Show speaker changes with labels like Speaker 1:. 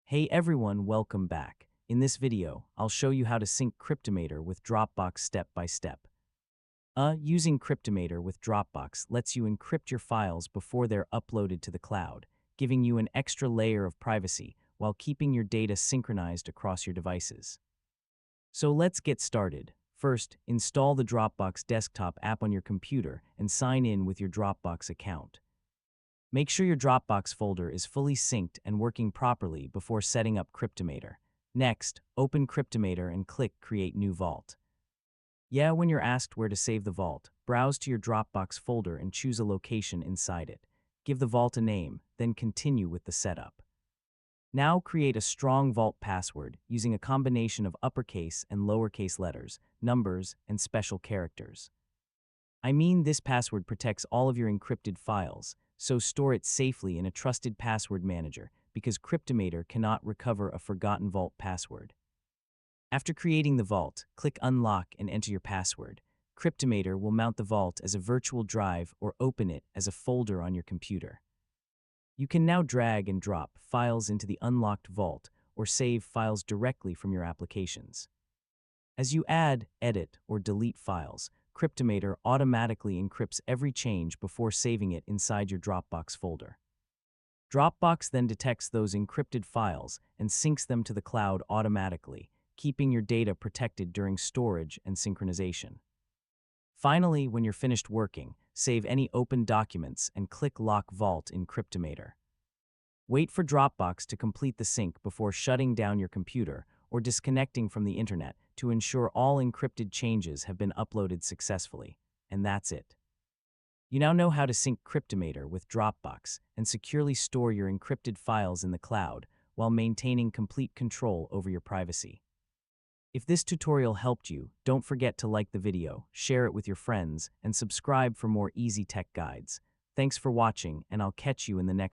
Speaker 1: Hey everyone, welcome back. In this video, I'll show you how to sync Cryptomator with Dropbox step by step. Using Cryptomator with Dropbox lets you encrypt your files before they're uploaded to the cloud, giving you an extra layer of privacy while keeping your data synchronized across your devices. So let's get started. First, install the Dropbox desktop app on your computer and sign in with your Dropbox account. Make sure your Dropbox folder is fully synced and working properly before setting up Cryptomator. Next, open Cryptomator and click Create New Vault. When you're asked where to save the vault, browse to your Dropbox folder and choose a location inside it. Give the vault a name, then continue with the setup. Now create a strong vault password using a combination of uppercase and lowercase letters, numbers, and special characters. This password protects all of your encrypted files, so store it safely in a trusted password manager because Cryptomator cannot recover a forgotten vault password. After creating the vault, click Unlock and enter your password. Cryptomator will mount the vault as a virtual drive or open it as a folder on your computer. You can now drag and drop files into the unlocked vault or save files directly from your applications. As you add, edit, or delete files, Cryptomator automatically encrypts every change before saving it inside your Dropbox folder. Dropbox then detects those encrypted files and syncs them to the cloud automatically, keeping your data protected during storage and synchronization. Finally, when you're finished working, save any open documents and click Lock Vault in Cryptomator. Wait for Dropbox to complete the sync before shutting down your computer or disconnecting from the internet to ensure all encrypted changes have been uploaded successfully. And that's it. You now know how to sync Cryptomator with Dropbox and securely store your encrypted files in the cloud while maintaining complete control over your privacy. If this tutorial helped you, don't forget to like the video, share it with your friends, and subscribe for more easy tech guides. Thanks for watching, and I'll catch you in the next